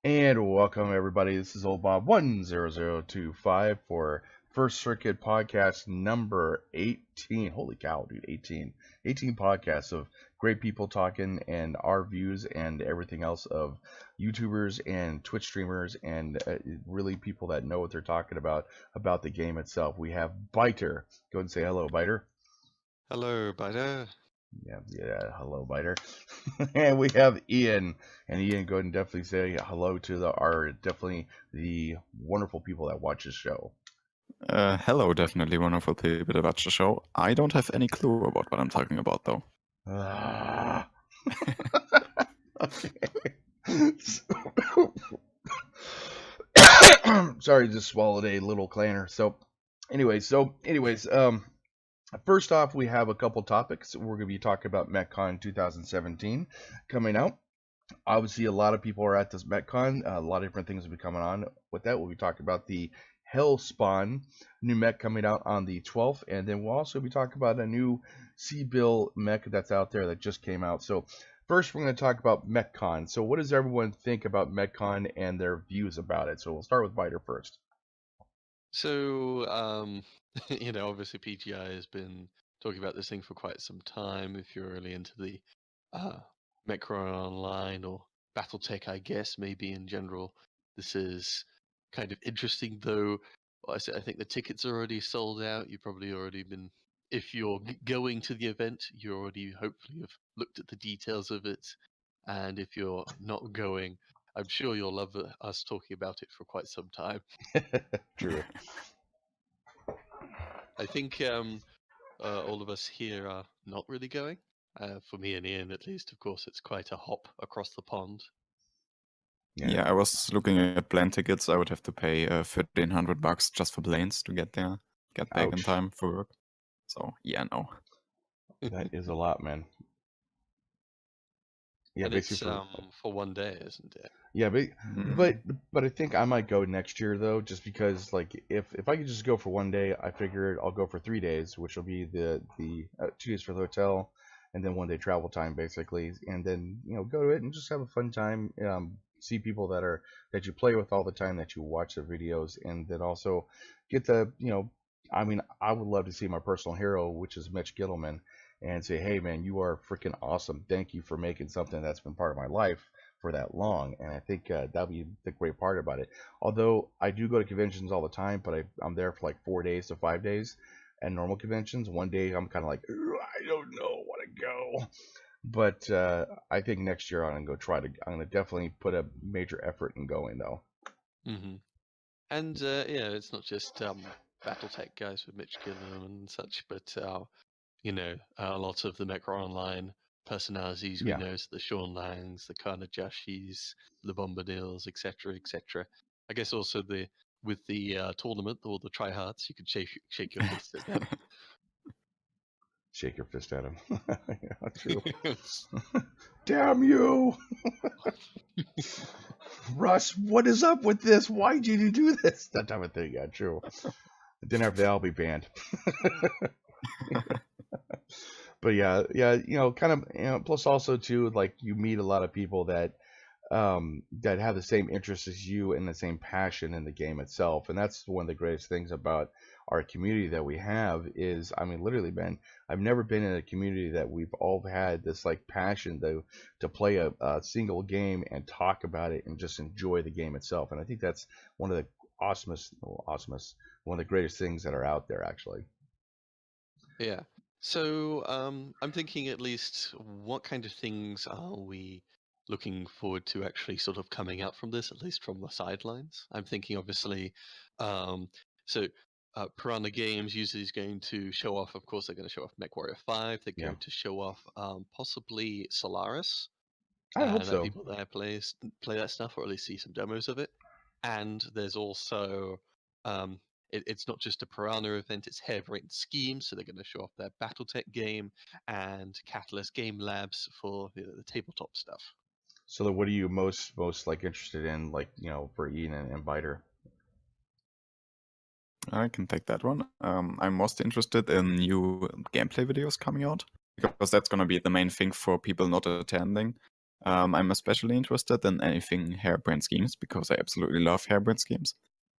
And welcome everybody. This is Old Bob 10025 for First Circuit podcast number 18. Holy cow, dude, 18. 18 podcasts of great people talking and our views and everything else of YouTubers and Twitch streamers and really people that know what they're talking about the game itself. We have Biter. Go ahead and say hello, Biter. Hello, Bida. Yeah, hello, Biter. And we have Ian. And Ian, go ahead and definitely say hello to definitely the wonderful people that watch this show. Hello, definitely wonderful people that watch the show. I don't have any clue about what I'm talking about, though. Okay. Sorry, just swallowed a little clanner. Anyways, first off, we have a couple topics. We're going to be talking about MechCon 2017 coming out. Obviously, a lot of people are at this MechCon. A lot of different things will be coming on. With that, we'll be talking about the Hellspawn new mech coming out on the 12th, and then we'll also be talking about a new C-Bill mech that's out there that just came out. So first, we're going to talk about MechCon. So what does everyone think about MechCon and their views about it? So we'll start with Biter first. So, obviously PGI has been talking about this thing for quite some time. If you're really into the MechWarrior Online or BattleTech, I guess, maybe in general, this is kind of interesting, though. I think the tickets are already sold out. You've probably already been, if you're going to the event, you already hopefully have looked at the details of it. And if you're not going, I'm sure you'll love us talking about it for quite some time. True. I think all of us here are not really going. For me and Ian, at least, of course, it's quite a hop across the pond. Yeah, I was looking at plane tickets. I would have to pay $1,300 just for planes to get there, get back in time for work. So yeah, no. That is a lot, man. Yeah, and basically it's for one day, isn't it? Yeah, but I think I might go next year though, just because like if I could just go for one day, I figured I'll go for 3 days, which will be the 2 days for the hotel, and then 1 day travel time basically, and then go to it and just have a fun time, see people that you play with all the time, that you watch the videos, and then also get the I mean, I would love to see my personal hero, which is Mitch Gittleman, and say, hey man, you are freaking awesome. Thank you for making something that's been part of my life for that long. And I think that'll be the great part about it. Although I do go to conventions all the time, but I'm there for like 4 days to 5 days at normal conventions. One day I'm kind of like, I don't know, want to go. But I think next year I'm going to definitely put a major effort in going though. Mm-hmm. And it's not just BattleTech guys with Mitch Gilliam and such, but a lot of the MechWarrior Online personalities we know, so the Sean Langs, the Kana Jashis, the Bombadils, etc., etc. I guess also with the tournament, all the tryhards, you could shake your fist at them. Shake your fist at him. Yeah, true. Damn you! Russ, what is up with this? Why did you do this? That type of thing. Yeah, true. Then after that, I'll be banned. But yeah, kind of, plus also too, like you meet a lot of people that have the same interests as you and the same passion in the game itself, and that's one of the greatest things about our community that we have is, I mean, literally, man, I've never been in a community that we've all had this like passion to play a single game and talk about it and just enjoy the game itself, and I think that's one of the one of the greatest things that are out there, actually. Yeah. So I'm thinking at least what kind of things are we looking forward to actually sort of coming out from this, at least from the sidelines? I'm thinking obviously, Piranha Games usually is going to show off, of course, they're going to show off MechWarrior 5, they're going to show off possibly Solaris. I hope and so. people there play that stuff, or at least see some demos of it. And there's also it's not just a Piranha event, it's Harebrained Schemes, so they're going to show off their BattleTech game and Catalyst Game Labs for the tabletop stuff. So what are you most like interested in, like, for Ian and Biter? I can take that one. I'm most interested in new gameplay videos coming out, because that's going to be the main thing for people not attending. I'm especially interested in anything Harebrained Schemes because I absolutely love Harebrained Schemes.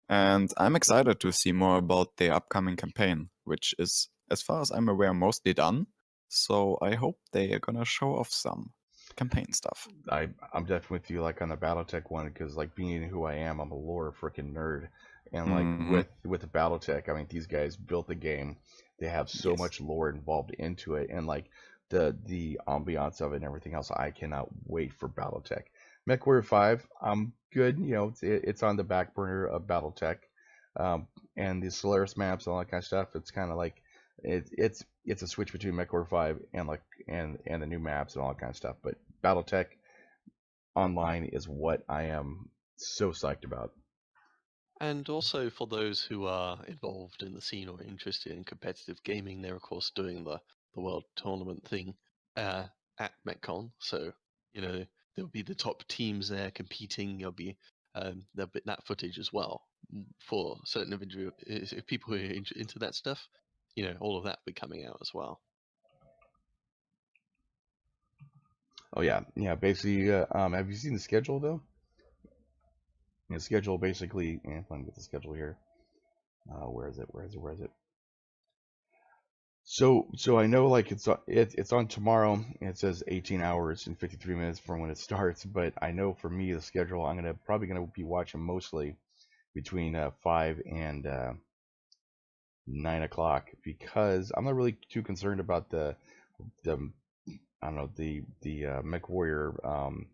And I'm excited to see more about the upcoming campaign, which is, as far as I'm aware, mostly done. So I hope they are gonna show off some campaign stuff. I'm definitely with you, like on the BattleTech one, because like being who I am, I'm a lore freaking nerd, and like with the BattleTech, I mean these guys built the game. They have so much lore involved into it, and like the ambiance of it and everything else. I cannot wait for BattleTech. MechWarrior 5, I'm good. You know, it's on the back burner of BattleTech, and the Solaris maps and all that kind of stuff. It's kind of like it's a switch between MechWarrior 5 and like and the new maps and all that kind of stuff. But BattleTech Online is what I am so psyched about. And also for those who are involved in the scene or interested in competitive gaming, they're of course doing the world tournament thing at MechCon. So there'll be the top teams there competing. There'll be that footage as well for certain individual if people who are into that stuff. All of that will be coming out as well. Oh yeah. Basically, have you seen the schedule though? The schedule basically. If I can get the schedule here. Where is it? So I know like it's on tomorrow. It says 18 hours and 53 minutes from when it starts. But I know for me the schedule, I'm probably gonna be watching mostly between 5 and 9 o'clock, because I'm not really too concerned about the I don't know the MechWarrior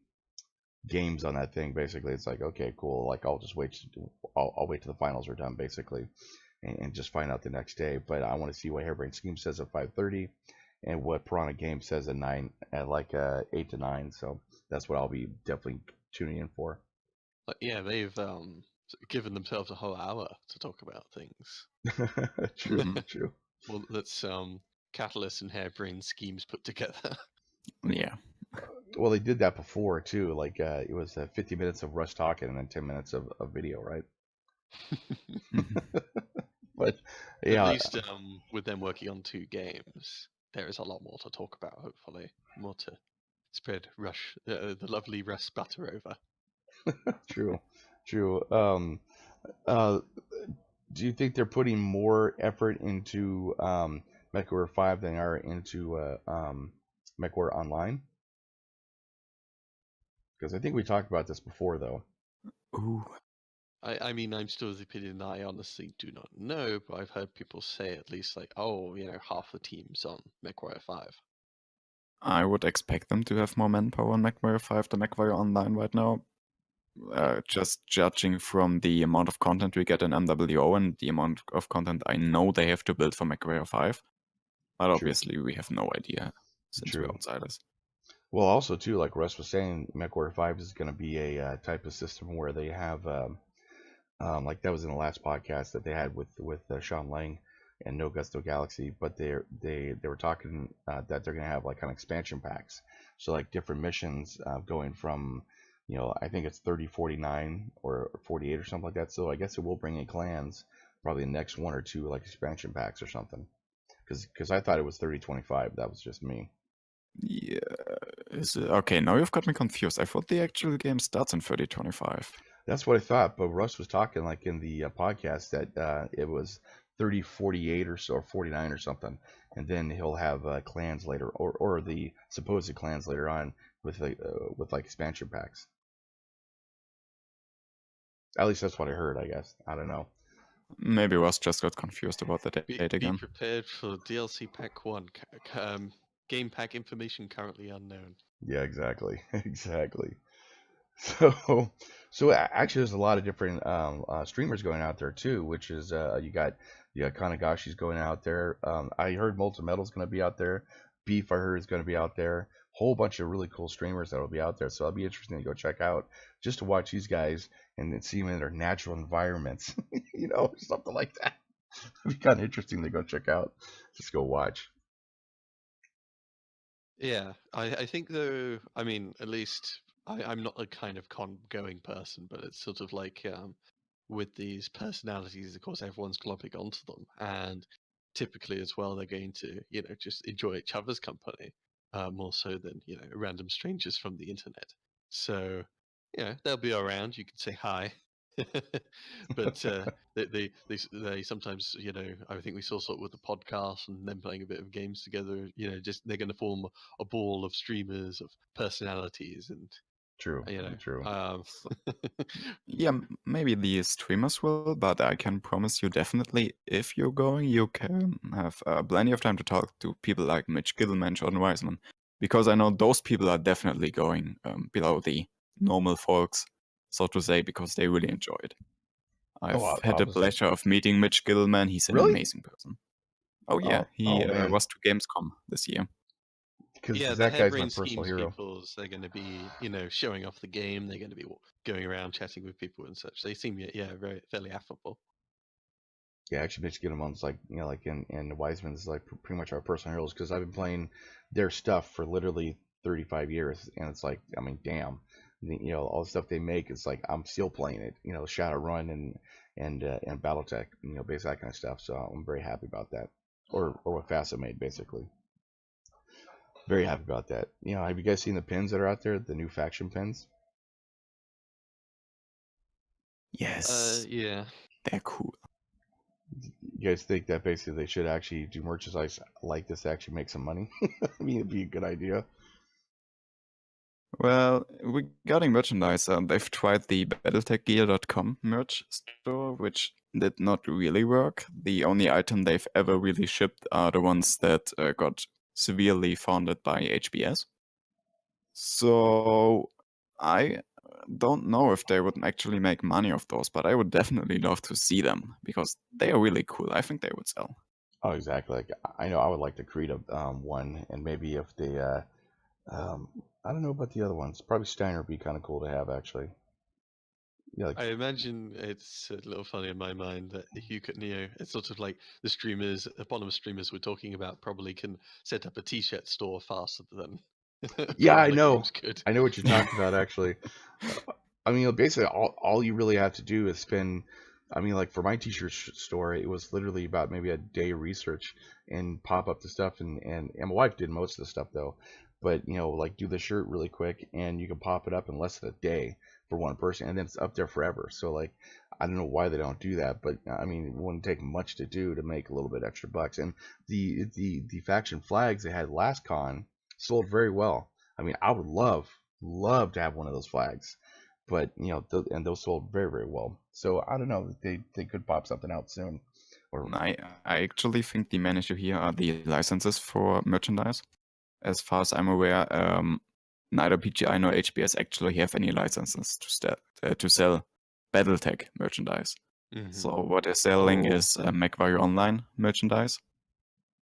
games on that thing. Basically, it's like, okay, cool. Like I'll just wait. I'll wait till the finals are done, basically, and just find out the next day. But I want to see what Harebrained Scheme says at 5:30, and what Piranha Games says at 9, at like 8 to 9. So that's what I'll be definitely tuning in for. But yeah, they've given themselves a whole hour to talk about things. True. Well, that's Catalyst and Harebrained Schemes put together. Yeah. Well, they did that before too. Like it was 50 minutes of Russ talking and then 10 minutes of video, right? But yeah, at least with them working on 2 games, there is a lot more to talk about. Hopefully, more to spread the lovely Russ butter over. True. Do you think they're putting more effort into MechWarrior 5 than they are into MechWarrior Online? Because I think we talked about this before, though. Ooh. I mean, I'm still of the opinion that I honestly do not know, but I've heard people say at least like, oh, half the team's on MechWarrior 5. I would expect them to have more manpower on MechWarrior 5 than MechWarrior Online right now. Just judging from the amount of content we get in MWO and the amount of content I know they have to build for MechWarrior 5. But obviously we have no idea since we're outsiders. Well, also too, like Russ was saying, MechWarrior 5 is going to be a type of system where they have, like that was in the last podcast that they had with Sean Lang and No Gusto Galaxy, but they were talking that they're going to have like kind of expansion packs, so like different missions going from, I think it's 30, 49 or 48 or something like that. So I guess it will bring in clans probably the next 1 or 2 like expansion packs or something, because I thought it was 30, 25. That was just me. Yeah. Okay, now you've got me confused. I thought the actual game starts in 3025. That's what I thought, but Russ was talking like in the podcast that it was 30, 48 or so, or 49 or something, and then he'll have clans later, or the supposed clans later on with like expansion packs. At least that's what I heard. I guess I don't know. Maybe Russ just got confused about the date again. Be prepared for DLC Pack 1. Game pack information currently unknown. Yeah, exactly. So actually, there's a lot of different streamers going out there too, which is you got Kanagashi's going out there. I heard Molten Metal's going to be out there. Beef, I heard, is going to be out there. Whole bunch of really cool streamers that will be out there. So it'll be interesting to go check out, just to watch these guys and then see them in their natural environments, something like that. It'd be kind of interesting to go check out. Just go watch. Yeah, I think though, I mean, at least I'm not a kind of con-going person, but it's sort of like with these personalities, of course, everyone's globbing onto them, and typically as well, they're going to, just enjoy each other's company. more so than random strangers from the internet. So they'll be around. You can say hi, but they sometimes I think we saw sort of with the podcast and them playing a bit of games together. Just they're going to form a ball of streamers of personalities and True. True. Yeah, maybe the streamers will, but I can promise you definitely, if you're going, you can have plenty of time to talk to people like Mitch Gittleman, Jordan Wiseman, because I know those people are definitely going below the normal folks, so to say, because they really enjoy it. I've had the obviously. pleasure of meeting Mitch Gittleman. He's an Really? amazing person. Oh yeah, he man. was to Gamescom this year. Because the that guy's my Hairbrain personal Schemes hero. peoples, they're going to be, showing off the game. They're going to be going around chatting with people and such. They seem, very fairly affable. Yeah, actually, Mitch Gittleman's like, and Wiseman's like pretty much our personal heroes because I've been playing their stuff for literally 35 years, and it's like, I mean, damn, all the stuff they make, it's like I'm still playing it, Shadowrun and BattleTech, basically that kind of stuff. So I'm very happy about that, or what Facet made, basically. Very happy about that. Have you guys seen the pins that are out there? The new faction pins? Yes. Yeah. They're cool. You guys think that basically they should actually do merchandise like this to actually make some money? I mean, it'd be a good idea. Well, regarding merchandise, they've tried the battletechgear.com merch store, which did not really work. The only item they've ever really shipped are the ones that got severely founded by HBS. So I don't know if they would actually make money off those, but I would definitely love to see them because they are really cool. I think they would sell. Oh, exactly. Like I know I would like the Creed one, and maybe if they, I don't know about the other ones. Probably Steiner would be kind of cool to have, actually. Yeah, I imagine it's a little funny in my mind that you could, it's sort of like the streamers, anonymous streamers we're talking about probably can set up a t-shirt store faster than yeah, I other know. games could. I know what you're talking about, actually. I mean, basically, all you really have to do is spend. I mean, like for my t-shirt store, it was literally about maybe a day of research and pop up the stuff, and my wife did most of the stuff though. But like do the shirt really quick, and you can pop it up in less than a day for one person, and then it's up there forever. So like, I don't know why they don't do that, but I mean, it wouldn't take much to do to make a little bit extra bucks. And the faction flags they had last con sold very well. I mean, I would love to have one of those flags, but and those sold very, very well. So I don't know, they could pop something out soon. Or I actually think the main issue here are the licenses for merchandise. As far as I'm aware, neither PGI nor HBS actually have any licenses to sell BattleTech merchandise. Mm-hmm. So what they're selling is MechWarrior Online merchandise,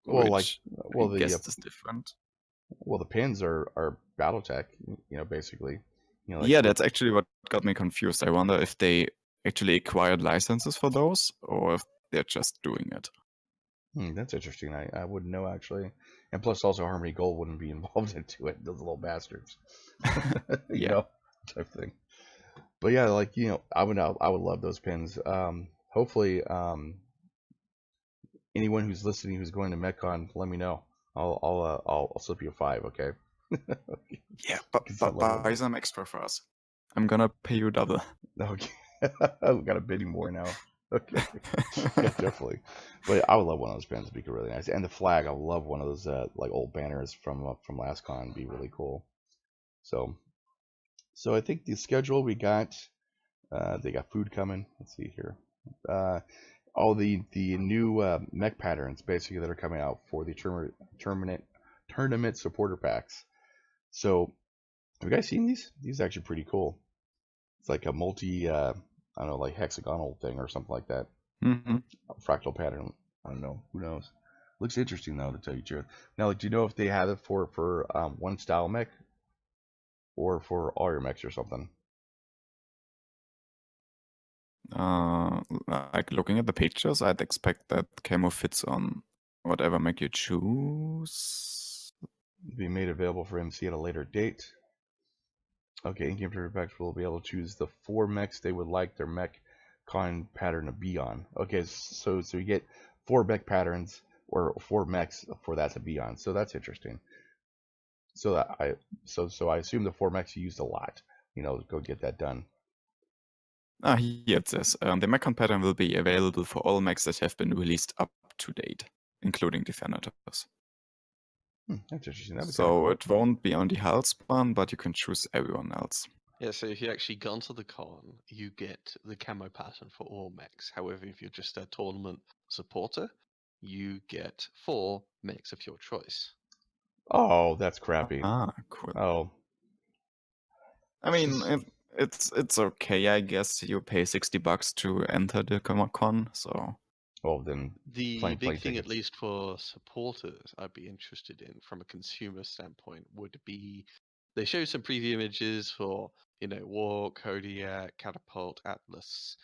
which I guess is different. Well, the pins are BattleTech, basically. Yeah, that's actually what got me confused. I wonder if they actually acquired licenses for those, or if they're just doing it. That's interesting. I wouldn't know, actually. And plus, also, Harmony Gold wouldn't be involved into it. Those little bastards. Type thing. But yeah, like, I would love those pins. Hopefully, anyone who's listening who's going to MechCon, let me know. I'll slip you a 5, okay? Yeah, but buy some extra for us. I'm gonna pay you double. Okay. I've got to bid you more now. Okay. Yeah, definitely. But I would love one of those pins. It'd be really nice. And the flag, I would love one of those like old banners from last con. It'd be really cool. So I think the schedule we got, they got food coming. Let's see here. All the new mech patterns basically that are coming out for the tournament supporter packs. So have you guys seen these? These are actually pretty cool. It's like a multi, I don't know, like hexagonal thing or something like that. Mm-hmm. Fractal pattern. I don't know. Who knows? Looks interesting though, to tell you the truth. Now, like, do you know if they have it for one style mech or for all your mechs or something? Like looking at the pictures, I'd expect that camo fits on whatever mech you choose. Be made available for MC at a later date. Okay, in-game packs will be able to choose the 4 mechs they would like their MechCon pattern to be on. Okay, so you get 4 mech patterns or 4 mechs for that to be on. So that's interesting. So that I assume the 4 mechs you used a lot. Go get that done. Here it says, the MechCon pattern will be available for all mechs that have been released up to date, including Defenders. That's interesting. That'd be So kind of cool. it won't be on the Hellspawn, but you can choose everyone else. Yeah, so if you actually gone to the con, you get the camo pattern for all mechs. However, if you're just a tournament supporter, you get 4 mechs of your choice. Oh, that's crappy. Cool. Oh. I mean, it's okay, I guess. You pay $60 to enter the con, so. Well, then The big thing, at tickets. least for supporters, I'd be interested in from a consumer standpoint would be they show some preview images for War, Kodiak, Catapult, Atlas,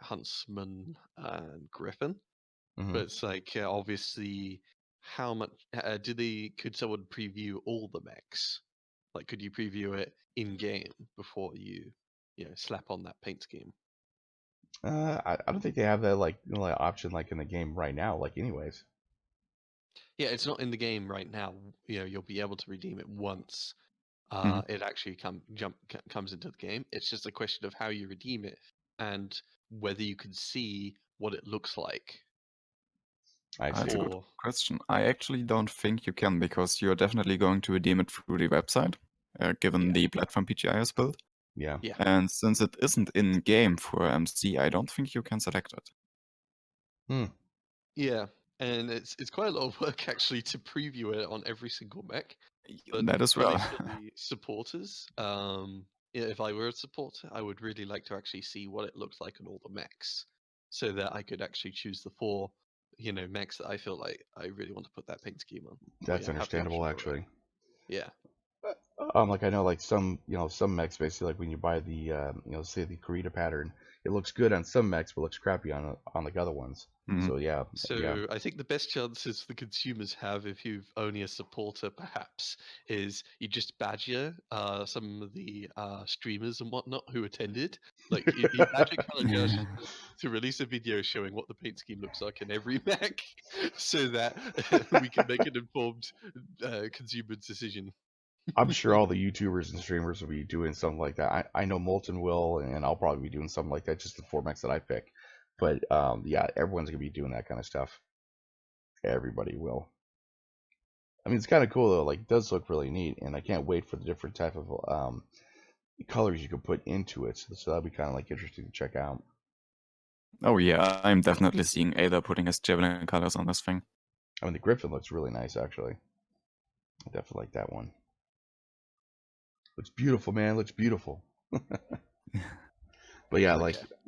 Huntsman, and Griffin. But it's like obviously, how much could someone preview all the mechs? Like, could you preview it in game before you slap on that paint scheme? I don't think they have that option like in the game right now. Anyways. Yeah, it's not in the game right now. You'll be able to redeem it once it actually comes into the game. It's just a question of how you redeem it and whether you can see what it looks like. That's a good question. I actually don't think you can, because you're definitely going to redeem it through the website, given the platform PGI has built. Yeah. And since it isn't in game for MC, I don't think you can select it. Yeah, and it's quite a lot of work actually to preview it on every single mech. But that as at well. least for the supporters, if I were a supporter, I would really like to actually see what it looks like on all the mechs, so that I could actually choose the 4, mechs that I feel like I really want to put that paint scheme on. That's understandable, actually. Yeah. I know some mechs basically, when you buy the say the Kurita pattern, it looks good on some mechs but looks crappy on other ones. So yeah. So I think the best chances the consumers have, if you've only a supporter perhaps, is you just badger some of the streamers and whatnot who attended. Like you badger Color to release a video showing what the paint scheme looks like in every mech, so that we can make an informed consumer decision. I'm sure all the YouTubers and streamers will be doing something like that. I know Molten will, and I'll probably be doing something like that, just the 4 mechs that I pick. But yeah, everyone's gonna be doing that kind of stuff. Everybody will. I mean, it's kind of cool though. It does look really neat, and I can't wait for the different type of colors you can put into it. So that'll be kind of interesting to check out. Oh yeah, I'm definitely seeing Ada putting his Javelin colors on this thing. I mean, the Griffin looks really nice, actually. I definitely like that one. Looks beautiful, man. Looks beautiful. But yeah,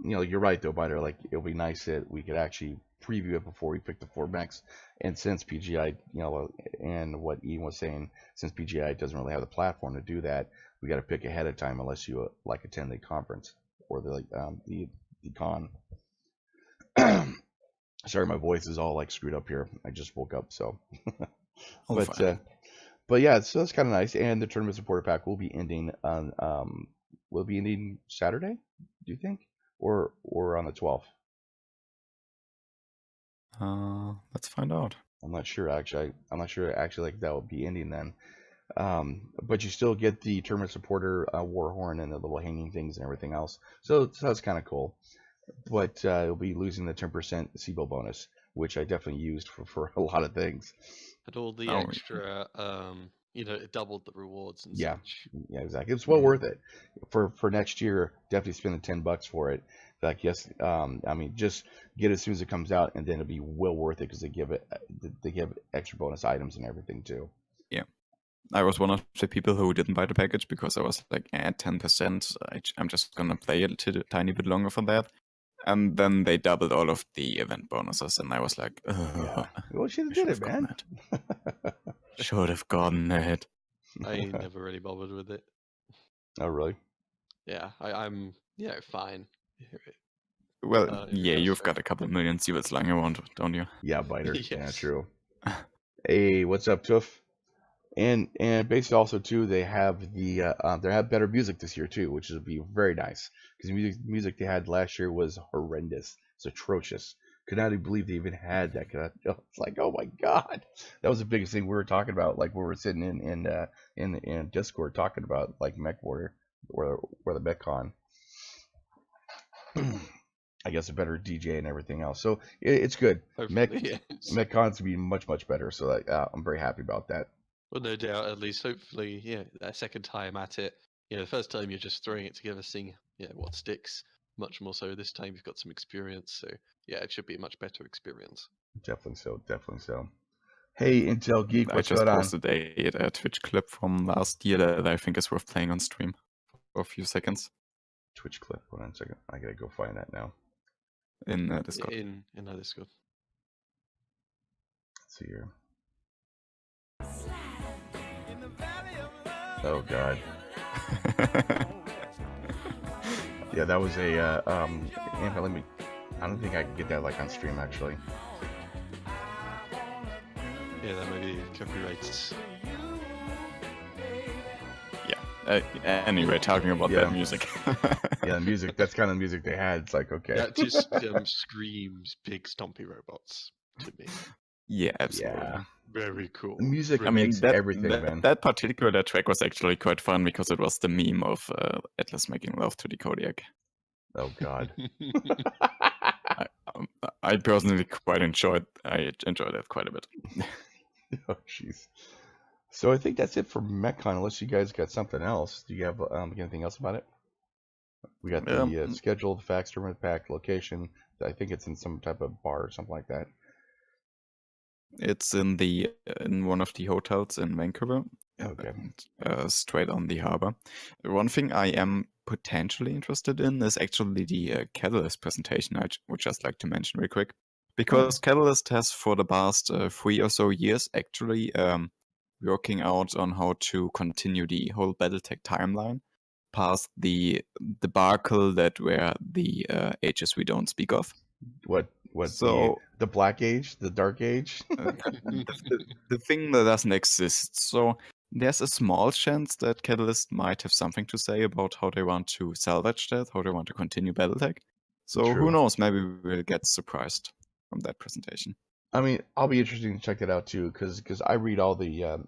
you're right though, Biter. It'll be nice that we could actually preview it before we pick the 4 mechs. And since PGI, and what Ian was saying, since PGI doesn't really have the platform to do that, we got to pick ahead of time unless you attend the conference or the con. Sorry, my voice is all screwed up here. I just woke up, so. But yeah, so that's kind of nice. And the tournament supporter pack will be ending on Saturday, do you think, or on the 12th? Let's find out. I'm not sure actually. I'm not sure actually that will be ending then. But you still get the tournament supporter Warhorn and the little hanging things and everything else. So that's kind of cool. But you'll be losing the 10% SIBO bonus, which I definitely used for a lot of things. And all the extra, it doubled the rewards and such. Yeah, exactly. It's well worth it for next year. Definitely spend the $10 for it. Yes, I mean, just get it as soon as it comes out, and then it'll be well worth it because they give extra bonus items and everything too. Yeah, I was one of the people who didn't buy the package because I was like, 10%. I'm just gonna play a tiny bit longer for that. And then they doubled all of the event bonuses, and I was like, yeah. Well, should have did it, man. Should have gotten it. I never really bothered with it. Oh, really? Yeah, I'm fine. Well, you've got a couple million Seawolves lying around, don't you? Yeah, Biter. Yes. Yeah, true. Hey, what's up, Toof? And basically also too, they have they have better music this year too, which will be very nice because the music they had last year was horrendous. It's atrocious. could not even believe they even had that. It's like, oh my god, that was the biggest thing we were talking about. Like we were sitting in Discord talking about like MechWarrior or the MechCon. I guess a better DJ and everything else. So it's good. Hopefully, yes. MechCon's to be much better. So like, I'm very happy about that. Well, no doubt. At least, hopefully, yeah, a second time at it. You know, the first time you're just throwing it together, seeing what sticks. Much more so this time you've got some experience. So yeah, it should be a much better experience. Definitely so. Hey, Intel Geek, what's going on? I just posted a Twitch clip from last year that I think is worth playing on stream for a few seconds. Twitch clip. Hold on a second. I gotta go find that now. In Discord. In our Discord. Let's see here. Oh god. Yeah, that was a let me. I don't think I can get that like on stream actually. Yeah, that may be copyrights. Yeah. Anyway, talking about that music. Yeah, the music. That's kind of the music they had. It's like, okay. That just screams big stompy robots to me. Yeah, absolutely. Yeah. Very cool. The music makes everything, man. That particular track was actually quite fun because it was the meme of Atlas making love to the Kodiak. Oh god. I personally quite enjoyed that quite a bit. Oh jeez. So I think that's it for MechCon, unless you guys got something else. Do you have anything else about it? We got the schedule, the facts, tournament pack, location. I think it's in some type of bar or something like that. It's in one of the hotels in Vancouver. Okay. Straight on the harbor. One thing I am potentially interested in is actually the Catalyst presentation. I would just like to mention real quick. Because Catalyst has for the past 3 or so years actually working out on how to continue the whole Battletech timeline past the debacle that were the ages we don't speak of. What so, the Black Age, the Dark Age? the thing that doesn't exist. So there's a small chance that Catalyst might have something to say about how they want to salvage that, how they want to continue Battletech. So who knows, maybe we'll get surprised from that presentation. I mean, I'll be interested to check that out too, because I read all the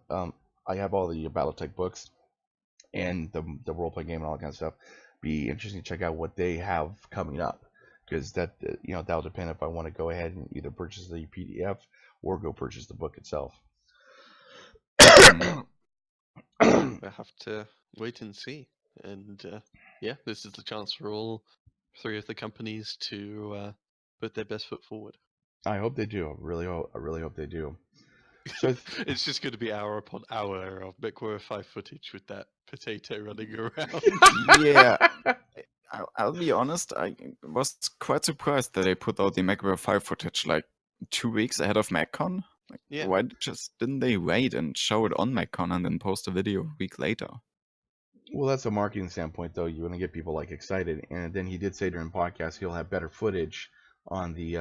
I have all the Battletech books and the role play game and all that kind of stuff. Be interesting to check out what they have coming up, because that that'll depend if I want to go ahead and either purchase the PDF or go purchase the book itself. I have to wait and see, and yeah, this is the chance for all 3 of the companies to put their best foot forward. I hope they do. I really hope they do. So it's just going to be hour upon hour of MechWarrior 5 footage with that potato running around. Yeah, I'll be honest. I was quite surprised that they put out the MechWarrior 5 footage like 2 weeks ahead of MechCon. Like, why didn't they wait and show it on MechCon and then post a video a week later? Well, that's a marketing standpoint, though. You want to get people like excited, and then he did say during the podcast he'll have better footage on the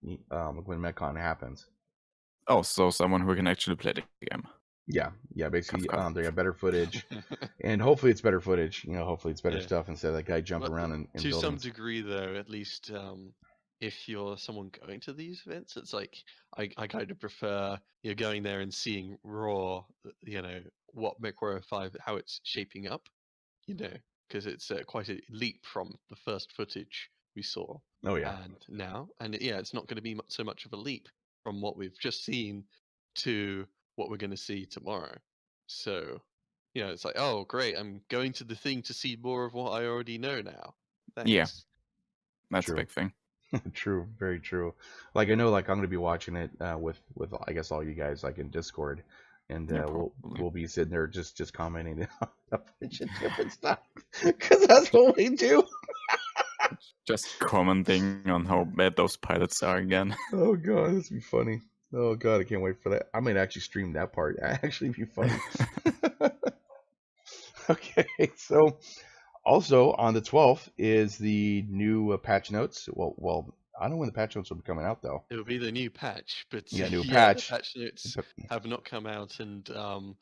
when MechCon happens. Oh, so someone who can actually play the game. Yeah. Basically, they got better footage, and hopefully it's better footage. Hopefully it's better stuff instead of that guy jumping around in to buildings. some degree, though, at least if you're someone going to these events, it's like I kind of prefer going there and seeing raw, what MechWarrior 5, how it's shaping up, because it's quite a leap from the first footage we saw. Oh yeah. And now, it's not going to be so much of a leap from what we've just seen to what we're going to see tomorrow. So, it's like, oh, great, I'm going to the thing to see more of what I already know now. Thanks. Yeah, that's a big thing. True, very true. Like I know, like I'm going to be watching it with I guess all you guys like in Discord, and we'll be sitting there just commenting on a bunch of different stuff, because that's what we do. Just commenting on how bad those pilots are again. Oh god, this would be funny. Oh god, I can't wait for that. I might actually stream that part. Actually, be funny. Okay, so also on the 12th is the new patch notes. Well, I don't know when the patch notes will be coming out though. It'll be the new patch, but new patch. The patch notes have not come out, and the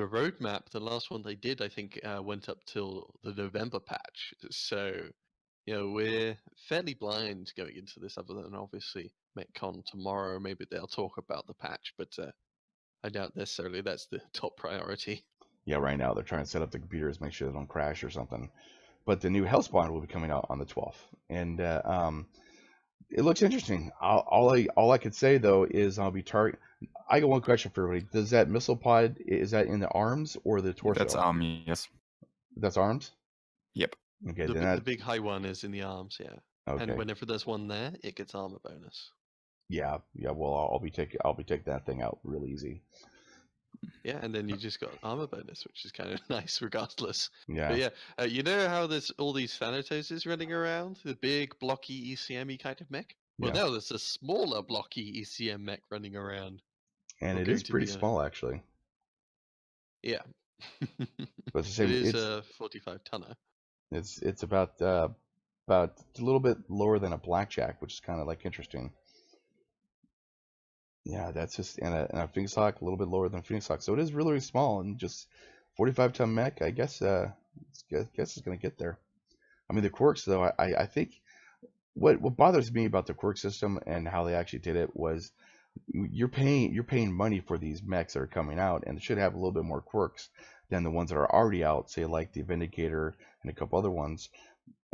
roadmap, the last one they did, I think, went up till the November patch. So we're fairly blind going into this, other than obviously MechCon tomorrow. Maybe they'll talk about the patch, but I doubt necessarily that's the top priority. Yeah, right now they're trying to set up the computers, make sure they don't crash or something. But the new Hellspawn will be coming out on the 12th, and it looks interesting. All I could say though is I'll be target. I got one question for everybody. Does that missile pod, is that in the arms or the torso? That's army, yes. That's arms. Yep. Okay, The, then the that. big high one is in the arms, yeah. Okay. And whenever there's one there, it gets armor bonus. Yeah. Well, I'll be taking that thing out real easy. Yeah, and then you just got armor bonus, which is kind of nice regardless. Yeah. But yeah, you know how there's all these Thanatoses running around? The big, blocky, ECM-y kind of mech? Well, Yeah. now there's a smaller, blocky ECM mech running around. And it is pretty small, actually. Yeah. But it's the same. It is It's a 45-tonner. it's about a little bit lower than a blackjack, which is kind of like interesting. Yeah, that's just and a Phoenix Hawk a little bit lower than Phoenix Hawk, so it is really, really small and just 45-ton mech. I guess it's gonna get there. I mean, the quirks though, I think what bothers me about the quirk system and how they actually did it was you're paying money for these mechs that are coming out, and it should have a little bit more quirks than the ones that are already out, say like the Vindicator and a couple other ones.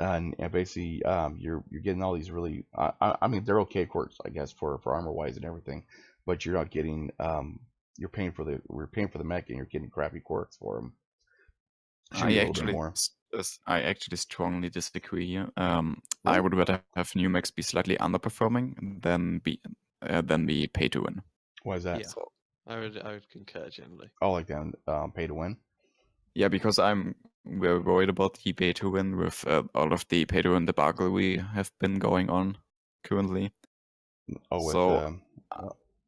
And basically, you're getting all these really, I mean, they're okay quirks, I guess, for armor wise and everything, but you're not getting, we're paying for the mech, and you're getting crappy quirks for them. Should be a little bit more. I actually strongly disagree here. I would rather have new mechs be slightly underperforming than be pay to win. Why is that? Yeah, so, I would concur generally. Oh, like that, pay to win. Yeah, because I'm very worried about the pay to win with all of the pay to win debacle we have been going on currently. Oh, with so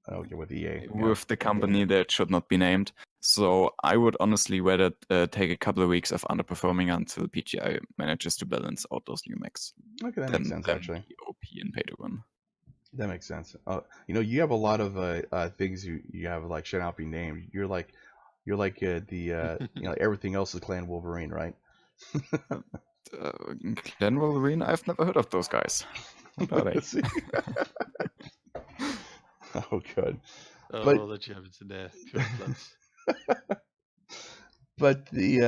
okay, with EA. With the company that should not be named. So I would honestly rather take a couple of weeks of underperforming until PGI manages to balance out those new mechs. Okay, that makes sense, actually. OP and pay to win. That makes sense. You have a lot of things you have like should not be named. You're like everything else is Clan Wolverine, right? Clan Wolverine? I've never heard of those guys. What are they? Oh, good. Oh, but that you have it in there. Pure plus. But the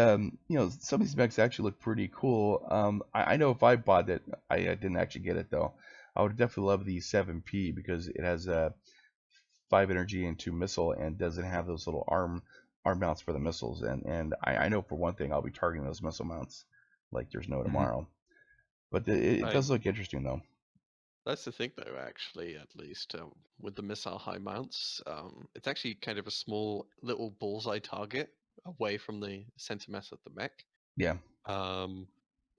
some of these mechs actually look pretty cool. I know if I bought it, I didn't actually get it though. I would definitely love the 7P because it has 5 energy and 2 missile and doesn't have those little arm mounts for the missiles. And I know for one thing I'll be targeting those missile mounts like there's no tomorrow. But it does look interesting though. That's the thing, though, actually, at least, with the missile high mounts, it's actually kind of a small little bullseye target away from the center mass of the mech. Yeah.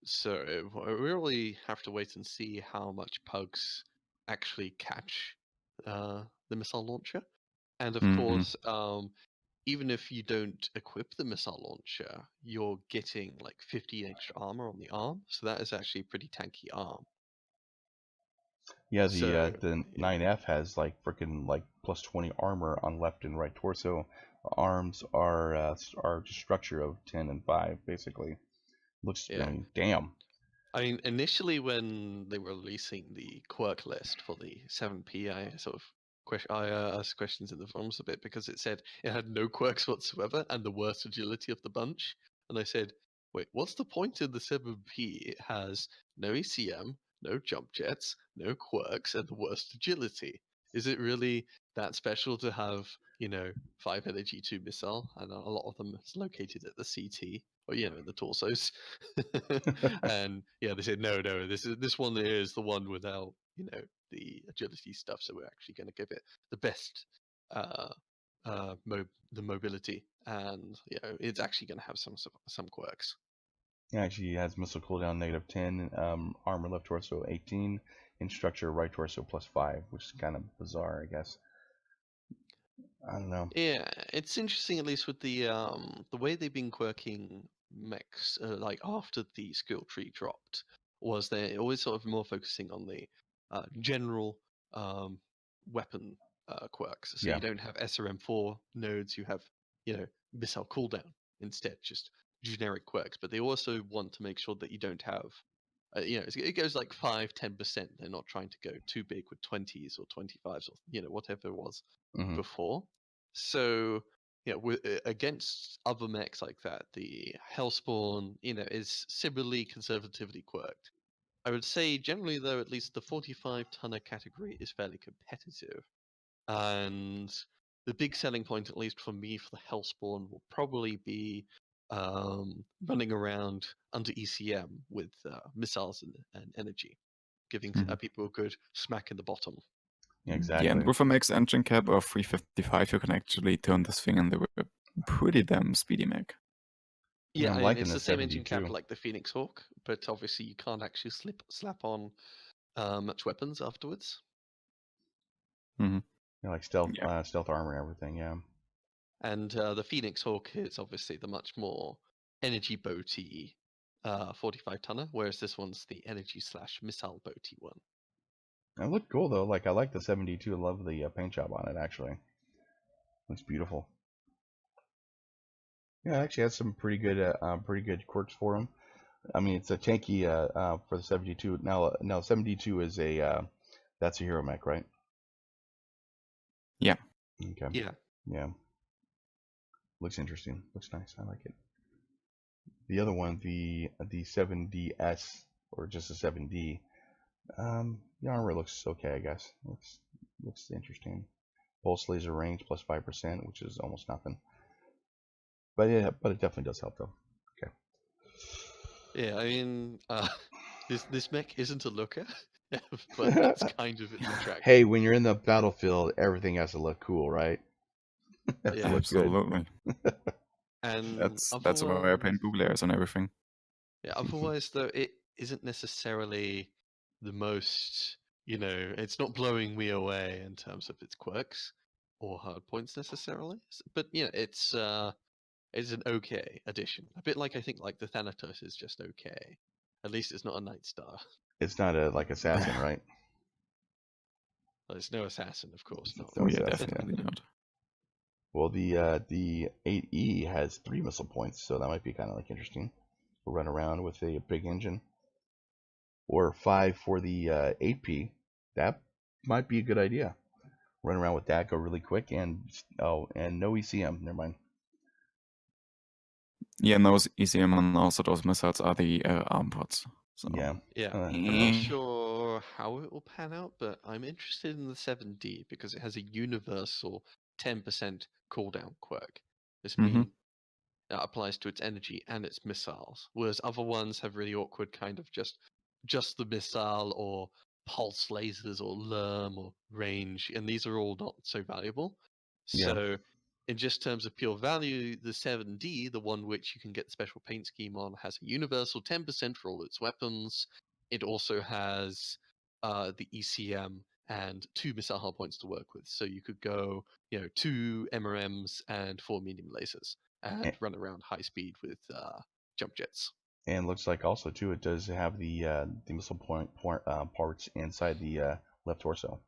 So we really have to wait and see how much pugs actually catch the missile launcher. And of course, even if you don't equip the missile launcher, you're getting like 50 extra armor on the arm. So that is actually a pretty tanky arm. Yeah, the 9F has like freaking like plus 20 armor on left and right torso. Arms are just structure of 10 and 5 basically. Looks, I mean, damn. I mean, initially when they were releasing the quirk list for the 7P, I asked questions in the forums a bit because it said it had no quirks whatsoever and the worst agility of the bunch. And I said, wait, what's the point of the 7P? It has no ECM, no jump jets, no quirks, and the worst agility. Is it really that special to have, 5 energy 2 missile, and a lot of them is located at the CT, or in the torsos? And they said no, this one is the one without the agility stuff, so we're actually going to give it the best the mobility, and it's actually going to have some quirks. It actually has missile cooldown -10, armor left torso 18, and structure right torso +5, which is kind of bizarre, I guess. I don't know. Yeah, it's interesting, at least with the way they've been quirking mechs, like after the skill tree dropped, was they're always sort of more focusing on the general weapon quirks. So you don't have SRM4 nodes, you have missile cooldown instead, just generic quirks. But they also want to make sure that you don't have it goes like 5-10%. They're not trying to go too big with 20s or 25s or whatever it was Mhm. before. So against other mechs like that, the Hellspawn is similarly conservatively quirked. I would say generally though, at least the 45-tonner category is fairly competitive, and the big selling point, at least for me, for the Hellspawn will probably be running around under ECM with missiles and energy, giving Mhm. people a good smack in the bottom. Yeah, Yeah, exactly. and with a max engine cap of 355, you can actually turn this thing into a pretty damn speedy mech. Yeah, I'm I mean, liking it's the the same engine cap 72. like the Phoenix Hawk, but obviously you can't actually slap on much weapons afterwards. hmm Like Yeah. stealth armor and everything. Yeah. And the Phoenix Hawk is obviously the much more energy boaty 45-tonner, whereas this one's the energy/missile boaty one. It looked cool though. Like I like the 72. I love the paint job on it. Actually, looks beautiful. Yeah, it actually has some pretty good quirks for him. I mean, it's a tanky for the 72. Now 72 is that's a hero mech, right? Yeah. Okay. Yeah. Yeah. Looks interesting. Looks nice. I like it. The other one, the 7DS or just a 7D, the armor looks okay, I guess. Looks interesting. Pulse laser range plus 5%, which is almost nothing. But it definitely does help though. Okay. Yeah, I mean, this mech isn't a looker, but that's kind of its attraction. Hey, when you're in the battlefield, everything has to look cool, right? Has to Yeah. look good. Absolutely. And That's why I paint blue layers on everything. yeah, otherwise though, it isn't necessarily the most, it's not blowing me away in terms of its quirks or hard points necessarily. But it's an okay addition. A bit like I think like the Thanatos is just okay. At least it's not a Night Star. It's not a like assassin, right? Well, it's no assassin, of course not. It's no Oh yeah, assassin. Yeah. definitely not. Well, the 8E has 3 missile points, so that might be kind of like interesting. We'll run around with a big engine, or 5 for the 8P. That might be a good idea. Run around with that, go really quick, and no ECM. Never mind. Yeah, and those ECM and also those missiles are the arm pods. So Yeah. Yeah, I'm not sure how it will pan out, but I'm interested in the 7D because it has a universal 10% cooldown quirk. This means that applies to its energy and its missiles, whereas other ones have really awkward kind of just the missile or pulse lasers or LRM or range, and these are all not so valuable. Yeah. So in just terms of pure value, the 7D, the one which you can get the special paint scheme on, has a universal 10% for all its weapons. It also has the ECM and 2 missile hull points to work with. So you could go, 2 MRMs and 4 medium lasers and And, run around high speed with jump jets. and looks like also too it does have the missile parts inside the left torso.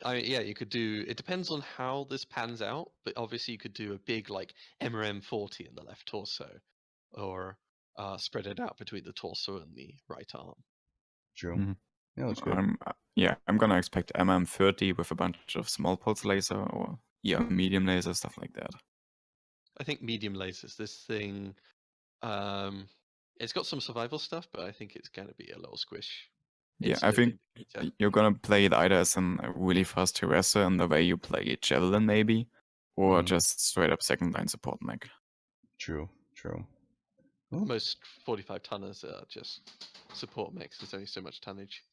Yeah, you could do. It depends on how this pans out, but obviously you could do a big like MRM40 in the left torso, or spread it out between the torso and the right arm. True. Yeah, looks good. I'm gonna expect MM30 with a bunch of small pulse laser or medium laser, stuff like that. I think medium lasers. This thing, it's got some survival stuff, but I think it's gonna be a little squish. Yeah, It's I no think indicator. you're gonna play it either as a really fast harasser in the way you play Javelin maybe, or Mhm. just straight up second line support mech. True. Most 45 tonners are just support mechs. There's only so much tonnage.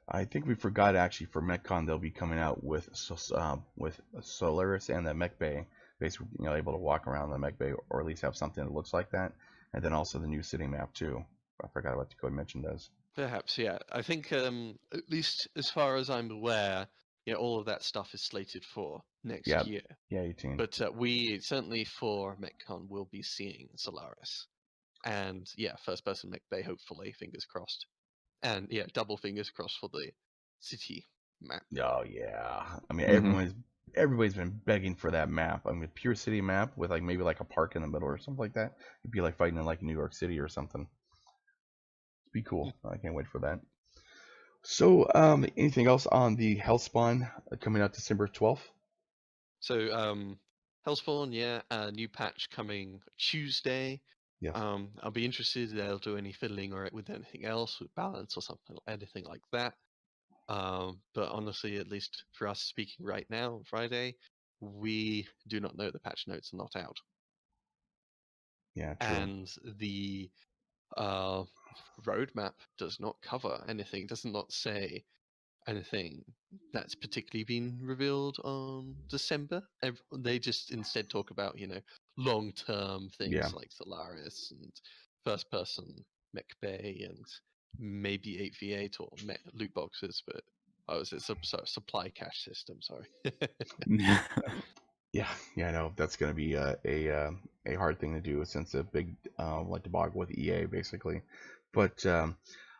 I think we forgot actually for MechCon they'll be coming out with Solaris and the Mech Bay, basically able to walk around the Mech Bay or at least have something that looks like that, and then also the new city map too. I forgot what the code mention does. Perhaps, yeah. I think at least as far as I'm aware, all of that stuff is slated for next year. Yeah, 18. But we certainly for MechCon will be seeing Solaris, and first person Mech Bay, hopefully, fingers crossed, and double fingers crossed for the city map. Oh yeah, I mean Mhm. everybody's been begging for that map. I mean, pure city map with like maybe like a park in the middle or something like that. It'd be like fighting in like New York City or something. It's Be cool. I can't wait for that. So, anything else on the Hellspawn coming out December 12th? So, Hellspawn, yeah, new patch coming Tuesday. Yes. I'll be interested if they'll do any fiddling or with anything else, with balance or something, anything like that. But honestly, at least for us speaking right now, on Friday, we do not know. The patch notes are not out. Yeah, true. And the roadmap does not cover anything, does not say anything that's particularly been revealed on December. They just instead talk about, long-term things Yeah. like Solaris and first-person Mech Bay and maybe 8v8 or Mech loot boxes, but it's a supply cache system. Sorry. Yeah, I know that's going to be a hard thing to do since a big like debacle with EA basically. But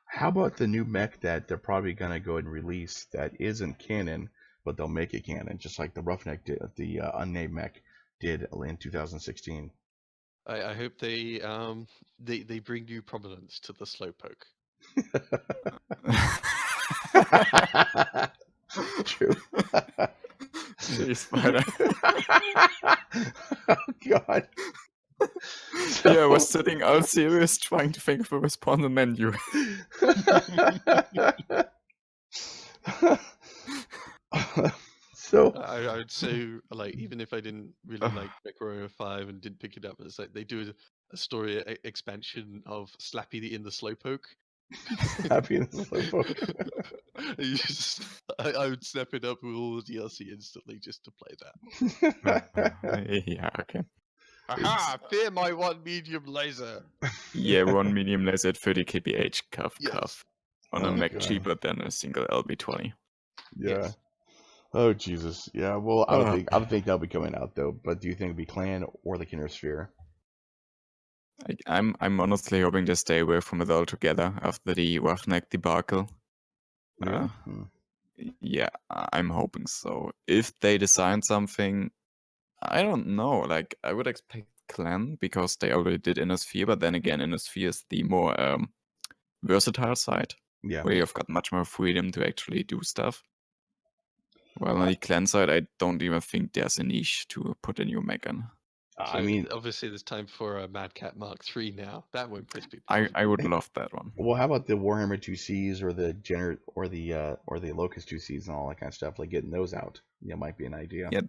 how about the new mech that they're probably going to go and release that isn't canon, but they'll make it canon, just like the Roughneck did, the unnamed mech did in 2016. I hope they bring new prominence to the Slowpoke. True. Jeez, Spider. Oh God. Yeah, I was sitting all serious trying to think of a response and menu. So I would say, like, even if I didn't really like MechWarrior 5 and didn't pick it up, it's like they do a story expansion of Slappy in the Slowpoke. Happy in the Slowpoke. I would snap it up with all the DLC instantly just to play that. Yeah, okay. Aha! Fear my one medium laser. Yeah, one medium laser at 30 kph, cuff. On a Oh, Mech God. cheaper than a single LB20. Yeah. Yes. Oh Jesus. Yeah. Well, I don't think that'll be coming out though. But do you think it'll be Clan or the Kinder Sphere? I'm honestly hoping they stay away from it altogether after the Roughneck debacle. Really? Yeah, I'm hoping so. If they design something, I don't know. Like, I would expect Clan because they already did Innosphere, but then again, Innosphere is the more versatile side, Yeah. where you've got much more freedom to actually do stuff. Well, on the Clan side, I don't even think there's a niche to put a new mech on. So I mean, obviously there's time for a Mad Cat Mark III now. That won't piss people off. I would love that one. well, how about the Warhammer 2Cs or the or the Locust 2Cs and all that kind of stuff? Like getting those out, might be an idea. Yeah.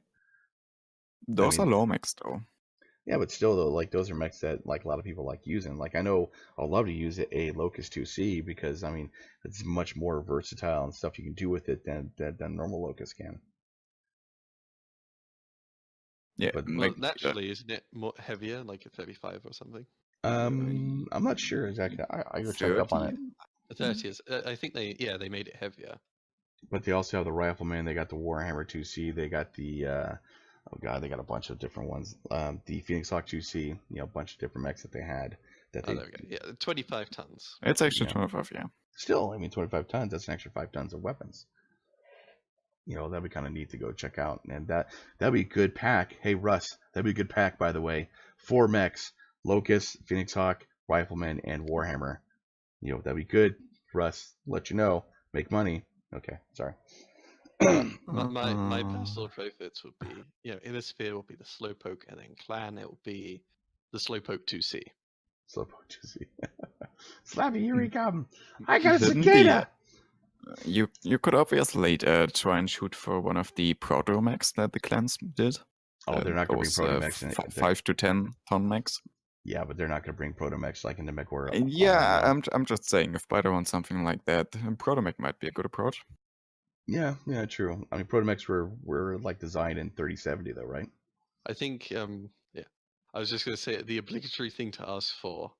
Those are low mechs though. Yeah, but still though, like those are mechs that like a lot of people like using. Like I know I'll love to use a Locust 2C because I mean it's much more versatile and stuff you can do with it than normal Locust can. Yeah, But well, naturally, isn't it more heavier, like a 35 or something? I'm not sure exactly. I go check up on it. A 30 is. I think they made it heavier. But they also have the Rifleman. They got the Warhammer 2C. They got the oh god, they got a bunch of different ones. The Phoenix Hawk 2C. A bunch of different mechs that they had. That there we go. Yeah, 25 tons. It's actually 25. Yeah. Still, I mean, 25 tons. That's an extra 5 tons of weapons. That'd be kind of neat to go check out, and that'd be a good pack. Hey Russ, that'd be a good pack, by the way. 4 mechs: Locust, Phoenix Hawk, Rifleman, and Warhammer. That'd be good. Russ, let you know. Make money. Okay, sorry. My personal favorites would be, Innosphere would be the Slowpoke, and then Clan it would be the Slowpoke 2C. Slowpoke 2C. Slappy, here we come. I got a cicada. You could obviously try and shoot for one of the proto mechs that the clans did. Oh, they're not going to bring proto mechs in. 5 to 10 ton mechs. Yeah, but they're not going to bring proto mechs like in the MechWarrior. Yeah, I'm just saying, if Spider wants something like that, proto mech might be a good approach. Yeah, true. I mean, proto mechs were like designed in 3070 though, right? I think, I was just going to say the obligatory thing to ask for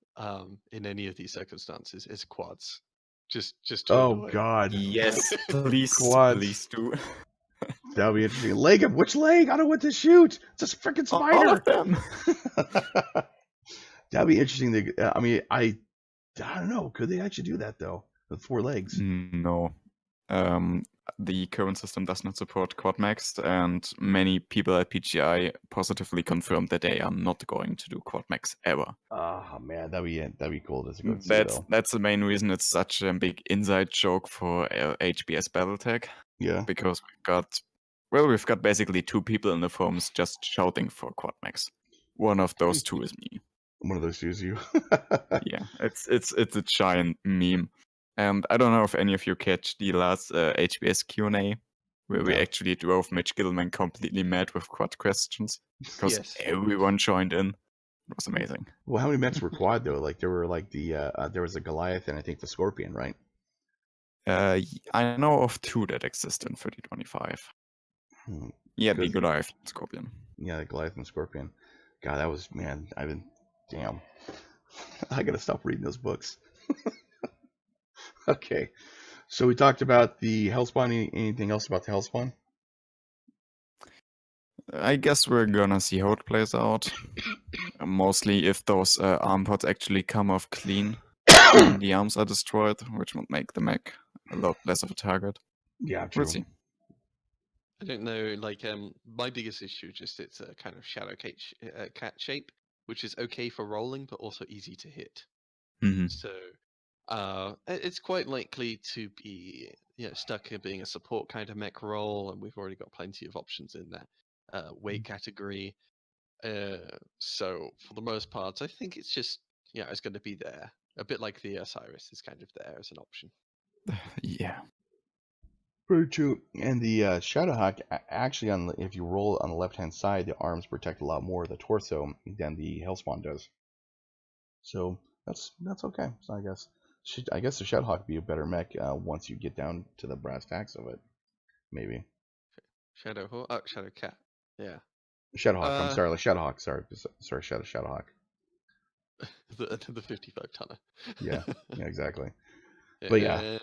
in any of these circumstances is quads. Just to oh god, yes, please, quads. Please do. That would be interesting. Leg him. Which leg? I don't want to shoot. It's a freaking spider. All of them. That'd be interesting. I mean, I don't know. Could they actually do that though? With 4 legs? No. the current system does not support quad mechs, and many people at PGI positively confirmed that they are not going to do quad mechs ever. Oh man, that'd be cool to go see though. That's the main reason it's such a big inside joke for HBS BattleTech, Yeah. because we've got basically 2 people in the forums just shouting for quad mechs. One of those 2 is me. One of those 2 is you. Yeah, it's a giant meme. And I don't know if any of you catch the last HBS Q&A, where we No. actually drove Mitch Gilman completely mad with quad questions, because Yes. everyone joined in. It was amazing. Well, how many mechs were quad though? Like there were like there was a Goliath and I think the Scorpion, right? I know of 2 that exist in 3025. Hmm. Yeah, the 'Cause- Goliath and Scorpion. Yeah, the Goliath and Scorpion. God, that was damn. I gotta stop reading those books. Okay, so we talked about the Hellspawn. Anything else about the Hellspawn? I guess we're gonna see how it plays out. Mostly if those arm pods actually come off clean when the arms are destroyed, which would make the mech a lot less of a target. Yeah, true. We'll see. I don't know. Like, my biggest issue just it's a kind of shadow cat shape, which is okay for rolling, but also easy to hit. Mhm. So, it's quite likely to be stuck in being a support kind of mech role, and we've already got plenty of options in that weight category. So for the most part, I think it's just it's going to be there, a bit like the Osiris is kind of there as an option. Yeah. Very true. And the Shadowhawk, actually, if you roll on the left-hand side, the arms protect a lot more of the torso than the Hellspawn does. So that's okay. So I guess the Shadowhawk would be a better mech once you get down to the brass tacks of it. Maybe. Shadow Cat. Yeah. Shadowhawk. I'm sorry, like Shadowhawk. Sorry, Shadowhawk. the 55 tonner. Yeah, exactly. But yeah.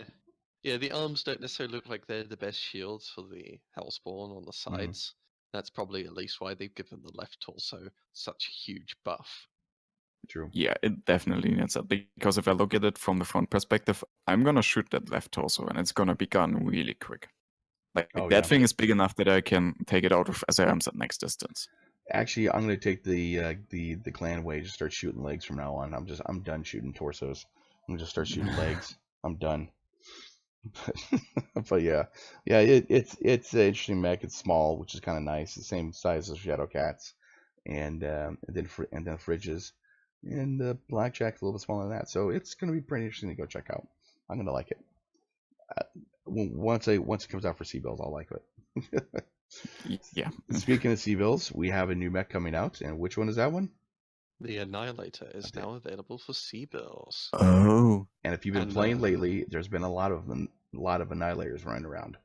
Yeah, the arms don't necessarily look like they're the best shields for the Hellspawn on the sides. That's probably at least why they've given the left torso such a huge buff. True. Yeah, it definitely needs that, because if I look at it from the front perspective, I'm gonna shoot that left torso and it's gonna be gone really quick. Like that thing is big enough that I can take it out with SRMs at next distance. Actually, I'm gonna take the clan way. Just start shooting legs from now on. I'm done shooting torsos. I'm gonna just start shooting legs. I'm done. But yeah, it's an interesting mech. It's small, which is kind of nice. The same size as Shadow Cats, and then Fridges, and the Blackjack's a little bit smaller than that. So it's gonna be pretty interesting to go check out. I'm gonna like it. Once it comes out for C-Bills, I'll like it. Yeah. Speaking of C-Bills, we have a new mech coming out, and which one is that one? The Annihilator is now available for C-Bills. Oh. And if you've been playing lately, there's been a lot of Annihilators running around.